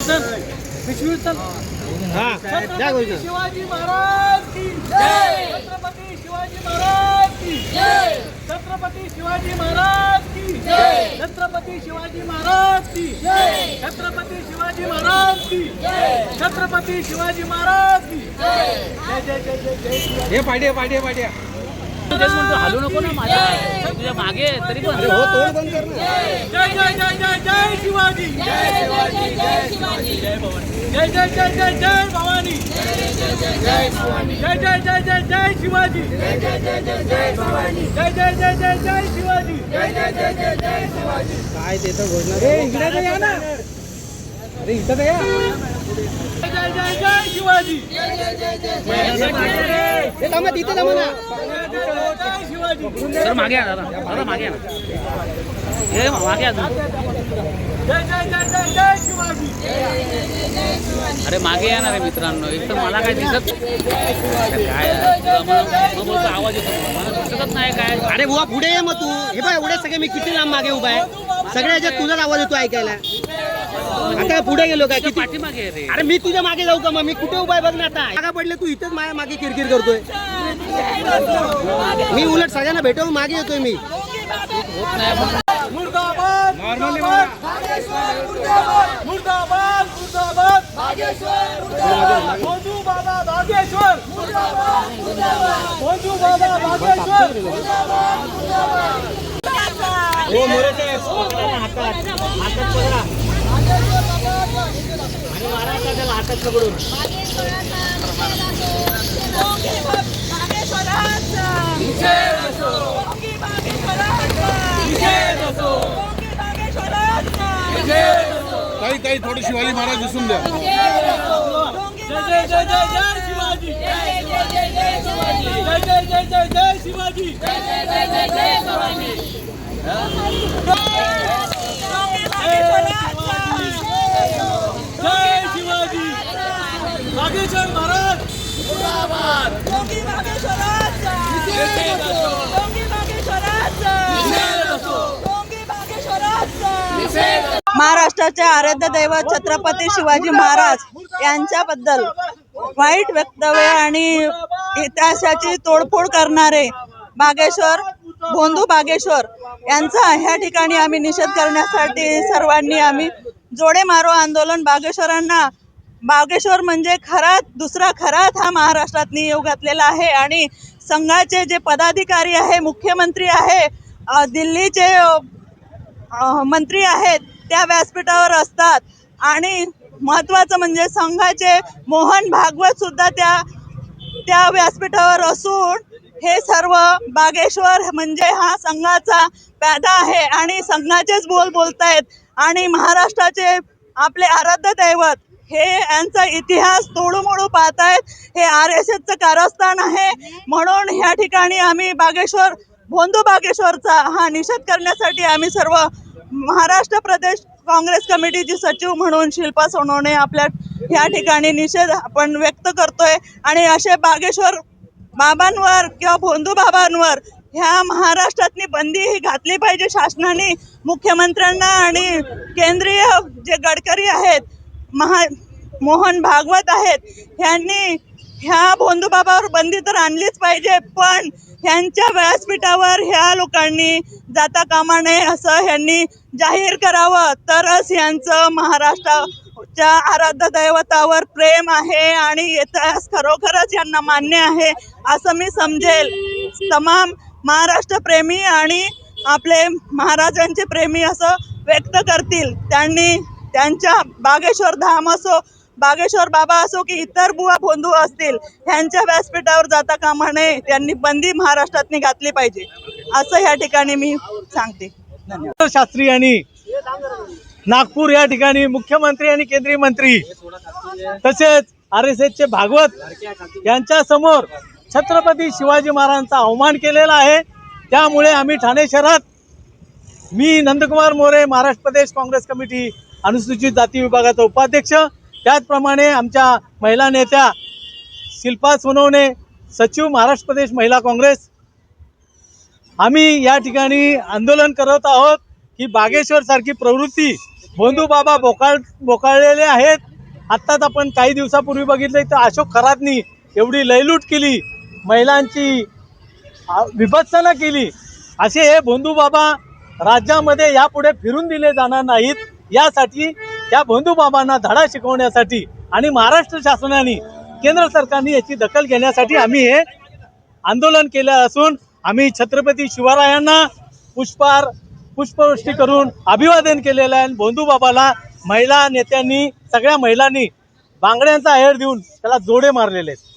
छत्रपती शिवाजी महाराज की जय। छत्रपती शिवाजी महाराज की जय। छत्रपती शिवाजी महाराज की जय। छत्रपती शिवाजी महाराज की जय। छत्रपती शिवाजी महाराज की जय। छत्रपती शिवाजी महाराज की जय। जय जय जय जय जय। हे पाड्या तेच म्हणतो हलू नको ना माझ्या तुझ्या मागे तरी पण हो तोड बंद कर ना। जय जय जय जय जय शिवाजी। जय शिवाजी जय शिवाजी जय भवानी। जय जय जय जय जय भवानी। जय जय जय जय भवानी। जय जय जय जय जय शिवाजी। जय जय जय जय जय भवानी। जय जय जय जय जय शिवाजी। जय जय जय जय जय शिवाजी। काय ते तर घोषणा इकडे तर या ना। अरे इथं तर या। जय जय जय जय शिवाजी। जय जय जय जय जय हे थांबा तिथे थांबा ना। शिवाजी। सर मागे या दादा मागे या ना हे मागे या जय जय जय जय जय शिवाजी। अरे मागे या ना रे मित्रांनो एक तर मला काय दिसत काय बोलतो आवाज येतो मला दिसतच नाही काय अरे बुवा पुढे ये मग तू हे बघ एवढे सगळे मी किती लांब मागे उभा आहे सगळ्या ह्याच्यात तुझाच आवाज येतो ऐकायला आता पुढे गेलो काय किती पाठीमागे रे अरे मी तुझ्या मागे जाऊ का मग मी कुठे उभा आहे बघ ना आता जागा पडले तू इथेच माझ्या मागे किरकिर करतोय मी उलट सगळ्यांना भेटवून मागे येतोय मी मुर्दाबाद मुर्दाबाद मुर्दाबाद मुर्दाबाद मुर्दाबाद भोजू बाबा बागेश्वर भोजू बाबा बागेश्वर हो मोरे साहेब हातात पकडा आणि महाराष्ट्राच्या हातात पकडून काही थोडे शिवाजी महाराज दिसून द्या। जय जय जय जय जय शिवाजी। जय जय जय जय शिवाजी। जय जय जय जय जय शिवाजी। जय जय जय जय जय भवानी। जय शिवाजी। बागेश्वर महाराज मुर्दाबाद। महाराष्ट्राचे आराध्य दैवत छत्रपती शिवाजी महाराज यांच्याबद्दल वाईट वक्तव्य आणि इतिहासाची तोडफोड करणारे भोंदू बागेश्वर यांचा ह्या ठिकाणी आम्ही निषेध करण्यासाठी सर्वांनी आम्ही जोडे मारो आंदोलन बागेश्वर म्हणजे दुसरा खरात हा महाराष्ट्रात नियोग घातलेला आहे आणि संघाचे जे पदाधिकारी आहे मुख्यमंत्री आहे दिल्लीचे मंत्री आहेत त्या व्यासपीठावर असतात आणि महत्त्वाचं म्हणजे संघाचे मोहन भागवत सुद्धा त्या व्यासपीठावर असून हे सर्व बागेश्वर म्हणजे हा संघाचा प्यादा आहे आणि संघाचेच बोलतायत आणि महाराष्ट्राचे आपले आराध्य दैवत हे यांचा इतिहास तोडूमोडू पाहतायत हे RSSचं कारस्थान आहे म्हणून ह्या ठिकाणी आम्ही भोंदू बागेश्वरचा हा निषेध करण्यासाठी आम्ही सर्व महाराष्ट्र प्रदेश काँग्रेस कमिटीची सचिव म्हणून शिल्पा सोनवणे आपल्या ह्या ठिकाणी निषेध आपण व्यक्त करतोय आणि असे बागेश्वर बाबांवर किंवा भोंदू बाबांवर ह्या महाराष्ट्रातली बंदी ही घातली पाहिजे शासनाने मुख्यमंत्र्यांना आणि केंद्रीय जे गडकरी आहेत मोहन भागवत आहेत ह्यांनी ह्या भोंदू बाबावर बंदी तर आणलीच पाहिजे पण ह्यांच्या व्यासपीठावर ह्या लोकांनी जाता कामा नये असं ह्यांनी जाहीर करावं तरच ह्यांचं महाराष्ट्राच्या आराध्य दैवतावर प्रेम आहे आणि इतिहास खरोखरच यांना मान्य आहे असं मी समजेल तमाम महाराष्ट्र प्रेमी आणि आपले महाराजांचे प्रेमी असं व्यक्त करतील त्यांनी त्यांच्या बागेश्वर धाम असो बागेश्वर बाबा असो की इतर बुवा भोंदू असतील ह्यांच्या व्यासपीठावर जाता कामा नये त्यांनी बंदी महाराष्ट्रात घातली पाहिजे असं ह्या ठिकाणी मी सांगते धन्यवाद शास्त्री यांनी नागपूर या ठिकाणी मुख्यमंत्री आणि केंद्रीय मंत्री तसेच RSSचे भागवत यांच्या समोर छत्रपती शिवाजी महाराजांचा अवमान केलेला आहे त्यामुळे आम्ही ठाणे शहरात मी नंदकुमार मोरे महाराष्ट्र प्रदेश काँग्रेस कमिटी अनुसूचित जाती विभागाचा उपाध्यक्ष त्याचप्रमाणे आमच्या महिला नेत्या शिल्पा सोनवणे सचिव महाराष्ट्र प्रदेश महिला काँग्रेस आम्ही या ठिकाणी आंदोलन करत आहोत की बागेश्वर सारखी प्रवृत्ती भोंदू बाबा बोकाळलेले आहेत. आत्ताच आपण काही दिवसापूर्वी बघितलं तर अशोक खरातनी एवढी लयलूट केली, महिलांची विभत्सना केली. असे हे भोंदू बाबा राज्यामध्ये यापुढे फिरून दिले जाणार नाहीत. यासाठी या भोंदू बाबांना धडा शिकवण्यासाठी आणि महाराष्ट्र शासनाने केंद्र सरकारने याची दखल घेण्यासाठी आम्ही हे आंदोलन केलं असून आम्ही छत्रपती शिवरायांना पुष्पवृष्टी करून अभिवादन केलेलं आहे. भोंदू बाबाला महिला नेत्यांनी, सगळ्या महिलांनी बांगड्यांचा आहेर देऊन त्याला जोडे मारलेले आहेत.